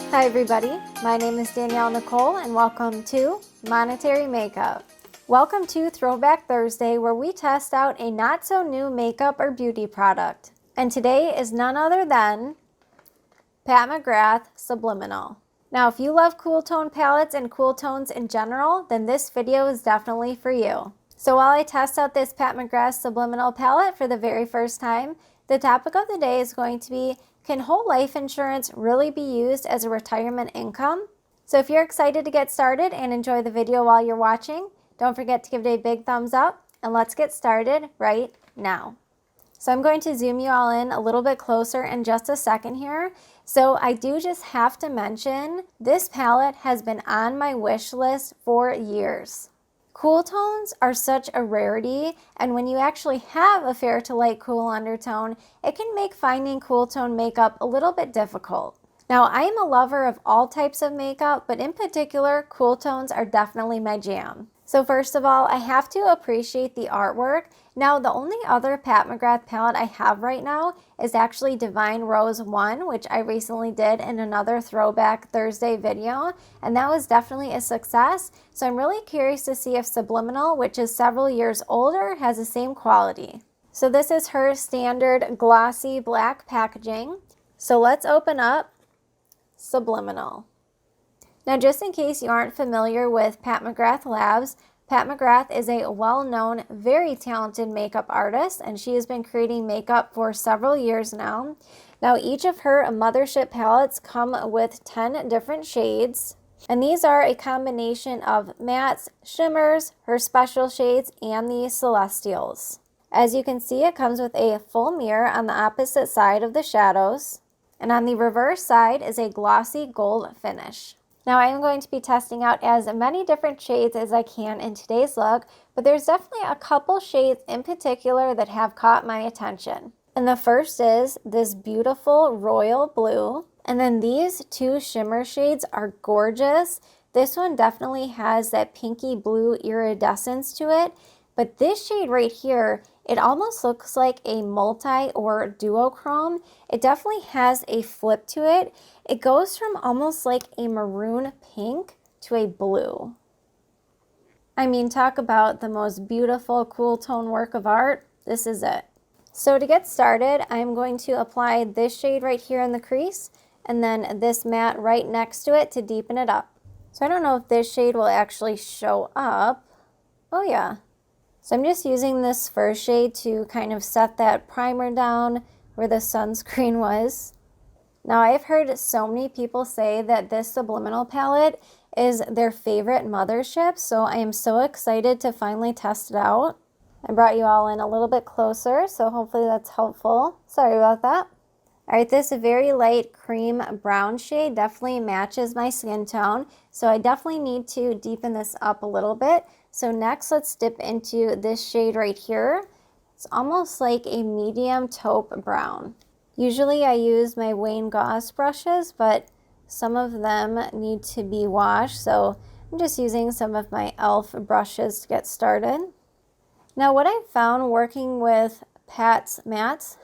Hi everybody, my name is Danielle Nicole and welcome to Monetary Makeup. Welcome to Throwback Thursday, where we test out a not so new makeup or beauty product. And today is none other than Pat McGrath Subliminal. Now if you love cool tone palettes and cool tones in general, then this video is definitely for you. So while I test out this Pat McGrath Subliminal palette for the very first time, the topic of the day is going to be, can whole life insurance really be used as a retirement income? So if you're excited to get started and enjoy the video while you're watching, don't forget to give it a big thumbs up, and let's get started right now. So I'm going to zoom you all in a little bit closer in just a second here. So I do just have to mention, this palette has been on my wish list for years. Cool tones are such a rarity, and when you actually have a fair to light cool undertone, it can make finding cool tone makeup a little bit difficult. Now, I am a lover of all types of makeup, but in particular, cool tones are definitely my jam. So first of all, I have to appreciate the artwork. Now, the only other Pat McGrath palette I have right now is actually Divine Rose 1, which I recently did in another Throwback Thursday video, and that was definitely a success. So I'm really curious to see if Subliminal, which is several years older, has the same quality. So this is her standard glossy black packaging. So let's open up Subliminal. Now, just in case you aren't familiar with Pat McGrath Labs, Pat McGrath is a well-known, very talented makeup artist, and she has been creating makeup for several years now. Now, each of her Mothership palettes come with 10 different shades, and these are a combination of mattes, shimmers, her special shades, and the celestials. As you can see, it comes with a full mirror on the opposite side of the shadows, and on the reverse side is a glossy gold finish. Now I am going to be testing out as many different shades as I can in today's look, but there's definitely a couple shades in particular that have caught my attention. And the first is this beautiful royal blue, and then these two shimmer shades are gorgeous. This one definitely has that pinky blue iridescence to it, but this shade right here, it almost looks like a multi or duochrome. It definitely has a flip to it. It goes from almost like a maroon pink to a blue. I mean, talk about the most beautiful cool tone work of art. This is it. So to get started, I'm going to apply this shade right here in the crease, and then this matte right next to it to deepen it up. So I don't know if this shade will actually show up. Oh yeah. So I'm just using this first shade to kind of set that primer down where the sunscreen was. Now, I've heard so many people say that this Subliminal palette is their favorite Mothership, so I am so excited to finally test it out. I brought you all in a little bit closer, so hopefully that's helpful. Sorry about that. All right, this very light cream brown shade definitely matches my skin tone, so I definitely need to deepen this up a little bit. So next, let's dip into this shade right here. It's almost like a medium taupe brown. Usually I use my Wayne Goss brushes, but some of them need to be washed, so I'm just using some of my e.l.f. brushes to get started. Now, what I found working with Pat's mattes,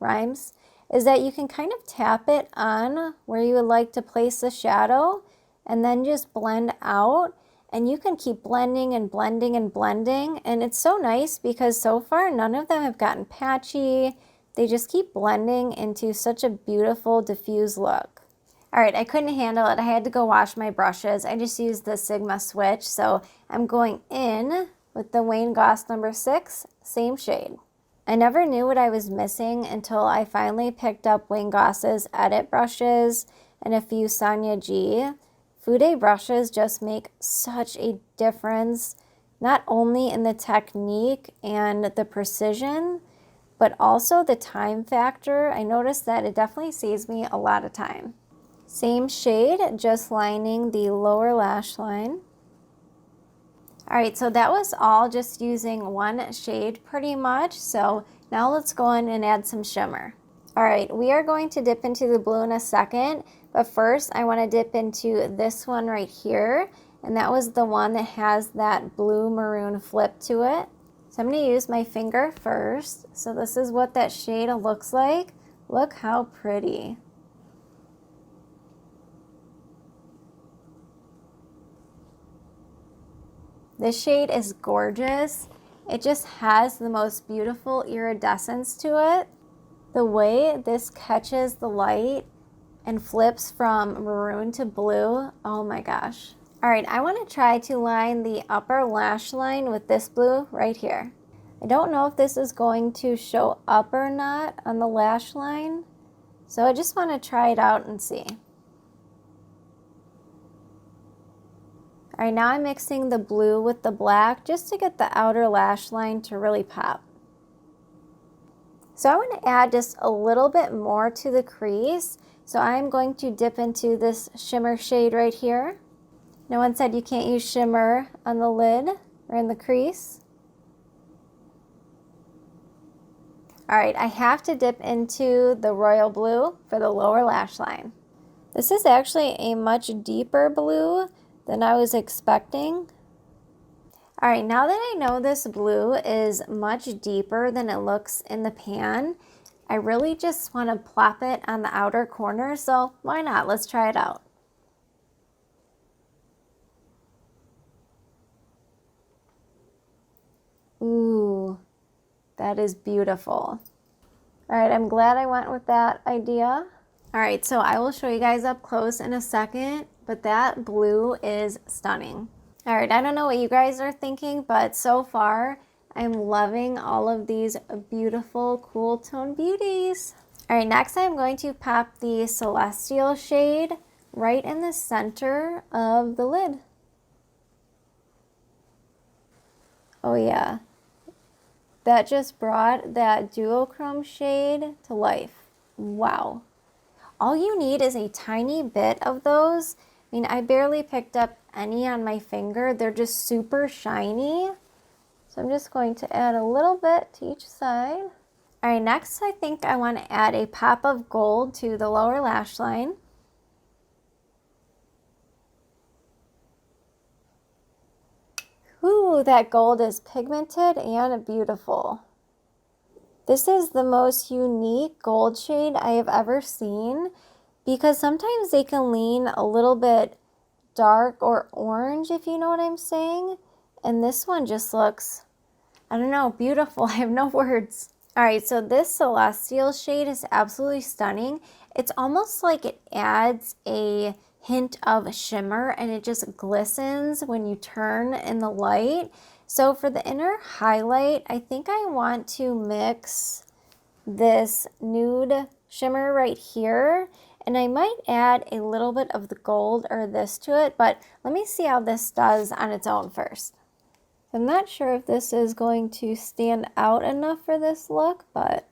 rhymes, is that you can kind of tap it on where you would like to place the shadow and then just blend out. And you can keep blending and blending and blending. And it's so nice because so far none of them have gotten patchy. They just keep blending into such a beautiful diffuse look. All right, I couldn't handle it. I had to go wash my brushes. I just used the Sigma switch. So I'm going in with the Wayne Goss number 6, same shade. I never knew what I was missing until I finally picked up Wayne Goss's edit brushes and a few Sonia G. Fude brushes just make such a difference, not only in the technique and the precision, but also the time factor. I noticed that it definitely saves me a lot of time. Same shade, just lining the lower lash line. All right, so that was all just using one shade pretty much. So now let's go in and add some shimmer. All right, we are going to dip into the blue in a second, but first I want to dip into this one right here, and that was the one that has that blue maroon flip to it. So I'm going to use my finger first. So this is what that shade looks like. Look how pretty. This shade is gorgeous. It just has the most beautiful iridescence to it. The way this catches the light and flips from maroon to blue, oh my gosh. All right, I want to try to line the upper lash line with this blue right here. I don't know if this is going to show up or not on the lash line, so I just want to try it out and see. All right, now I'm mixing the blue with the black just to get the outer lash line to really pop. So I want to add just a little bit more to the crease. So I'm going to dip into this shimmer shade right here. No one said you can't use shimmer on the lid or in the crease. All right, I have to dip into the royal blue for the lower lash line. This is actually a much deeper blue than I was expecting. All right, now that I know this blue is much deeper than it looks in the pan, I really just want to plop it on the outer corner, so why not? Let's try it out. Ooh, that is beautiful. All right, I'm glad I went with that idea. All right, so I will show you guys up close in a second, but that blue is stunning. All right, I don't know what you guys are thinking, but so far, I'm loving all of these beautiful cool tone beauties. All right, next I'm going to pop the Celestial shade right in the center of the lid. Oh yeah, that just brought that duochrome shade to life. Wow. All you need is a tiny bit of those. I mean, I barely picked up any on my finger. They're just super shiny. So I'm just going to add a little bit to each side. All right, next I think I want to add a pop of gold to the lower lash line. Ooh, that gold is pigmented and beautiful. This is the most unique gold shade I have ever seen because sometimes they can lean a little bit dark or orange, if you know what I'm saying. And this one just looks, I don't know, beautiful. I have no words. All right, so this Celestial shade is absolutely stunning. It's almost like it adds a hint of shimmer and it just glistens when you turn in the light. So for the inner highlight, I think I want to mix this nude shimmer right here, and I might add a little bit of the gold or this to it, but let me see how this does on its own first. I'm not sure if this is going to stand out enough for this look, but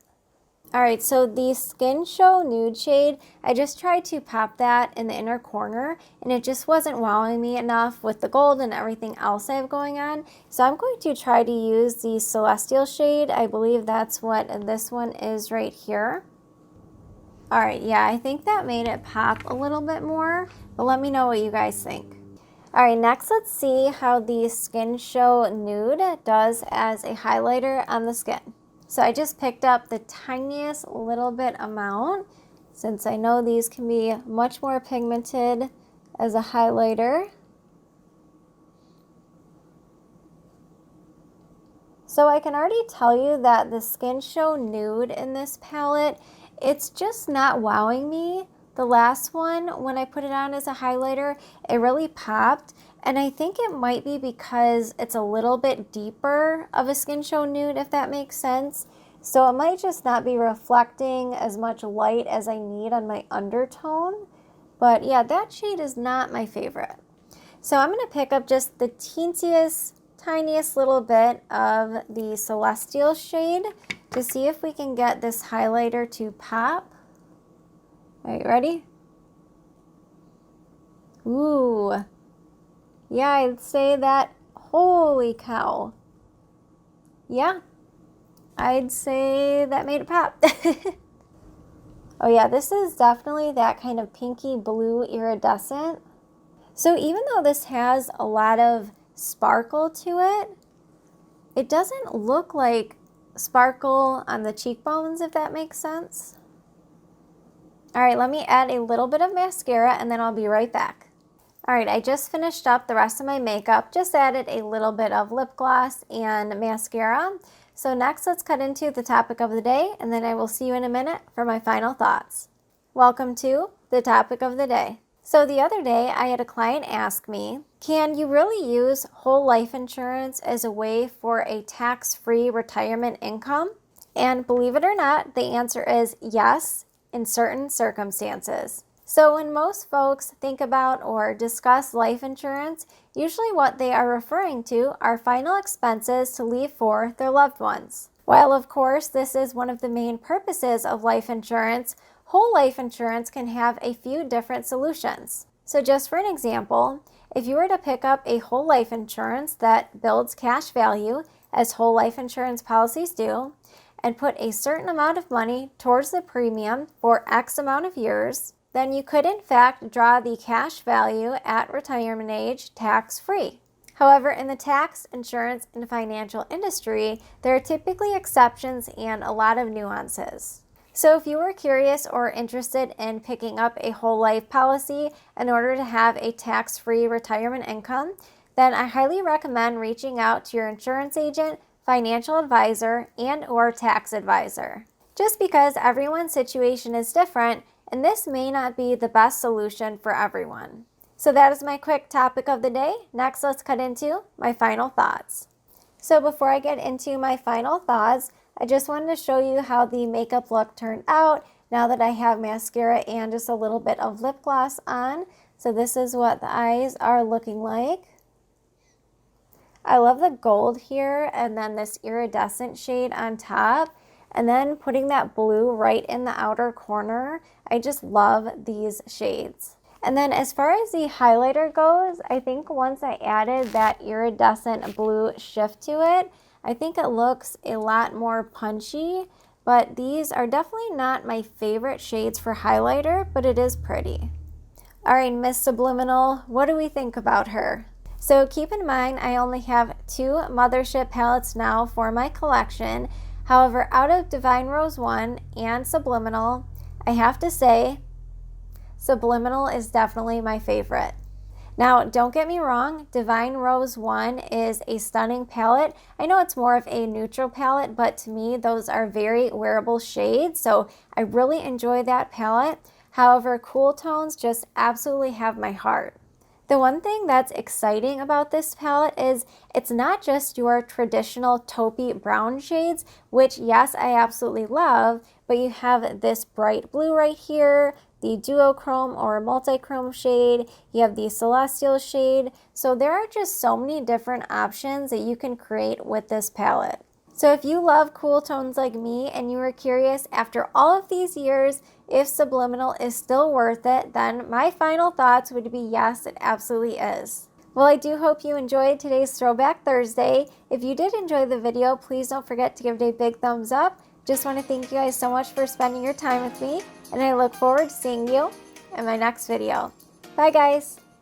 all right, so the Skin Show Nude shade, I just tried to pop that in the inner corner and it just wasn't wowing me enough with the gold and everything else I have going on. So I'm going to try to use the Celestial shade. I believe that's what this one is right here. All right, yeah, I think that made it pop a little bit more, but let me know what you guys think. All right, next let's see how the Skin Show Nude does as a highlighter on the skin. So I just picked up the tiniest little bit amount since I know these can be much more pigmented as a highlighter. So I can already tell you that the Skin Show Nude in this palette, it's just not wowing me. The last one, when I put it on as a highlighter, it really popped. And I think it might be because it's a little bit deeper of a Skin Show Nude, if that makes sense. So it might just not be reflecting as much light as I need on my undertone. But yeah, that shade is not my favorite. So I'm going to pick up just the teensiest, tiniest little bit of the Celestial shade to see if we can get this highlighter to pop. All right, ready? Ooh. Yeah, I'd say that, holy cow. Yeah, I'd say that made it pop. Oh yeah, this is definitely that kind of pinky blue iridescent. So even though this has a lot of sparkle to it, it doesn't look like sparkle on the cheekbones, if that makes sense. All right, let me add a little bit of mascara and then I'll be right back. Alright, I just finished up the rest of my makeup, just added a little bit of lip gloss and mascara. So next let's cut into the topic of the day, and then I will see you in a minute for my final thoughts. Welcome to the topic of the day. So the other day I had a client ask me, can you really use whole life insurance as a way for a tax-free retirement income? And believe it or not, the answer is yes, in certain circumstances. So when most folks think about or discuss life insurance, usually what they are referring to are final expenses to leave for their loved ones. While of course this is one of the main purposes of life insurance, whole life insurance can have a few different solutions. So just for an example, if you were to pick up a whole life insurance that builds cash value, as whole life insurance policies do, and put a certain amount of money towards the premium for X amount of years, then you could in fact draw the cash value at retirement age tax-free. However, in the tax, insurance, and financial industry, there are typically exceptions and a lot of nuances. So if you were curious or interested in picking up a whole life policy in order to have a tax-free retirement income, then I highly recommend reaching out to your insurance agent, financial advisor, and or tax advisor. Just because everyone's situation is different, and this may not be the best solution for everyone. So that is my quick topic of the day. Next, let's cut into my final thoughts. So before I get into my final thoughts, I just wanted to show you how the makeup look turned out now that I have mascara and just a little bit of lip gloss on. So this is what the eyes are looking like. I love the gold here and then this iridescent shade on top. And then putting that blue right in the outer corner. I just love these shades. And then as far as the highlighter goes, I think once I added that iridescent blue shift to it, I think it looks a lot more punchy. But these are definitely not my favorite shades for highlighter, but it is pretty. Alright, Miss Subliminal, what do we think about her? So keep in mind, I only have 2 Mothership palettes now for my collection. However, out of Divine Rose 1 and Subliminal, I have to say, Subliminal is definitely my favorite. Now, don't get me wrong, Divine Rose 1 is a stunning palette. I know it's more of a neutral palette, but to me, those are very wearable shades, so I really enjoy that palette. However, Cool Tones just absolutely have my heart. The one thing that's exciting about this palette is it's not just your traditional taupey brown shades, which yes, I absolutely love, but you have this bright blue right here, the duochrome or multi-chrome shade, you have the celestial shade, so there are just so many different options that you can create with this palette. So if you love cool tones like me and you were curious after all of these years if Subliminal is still worth it, then my final thoughts would be yes, it absolutely is. Well, I do hope you enjoyed today's Throwback Thursday. If you did enjoy the video, please don't forget to give it a big thumbs up. Just want to thank you guys so much for spending your time with me, and I look forward to seeing you in my next video. Bye guys!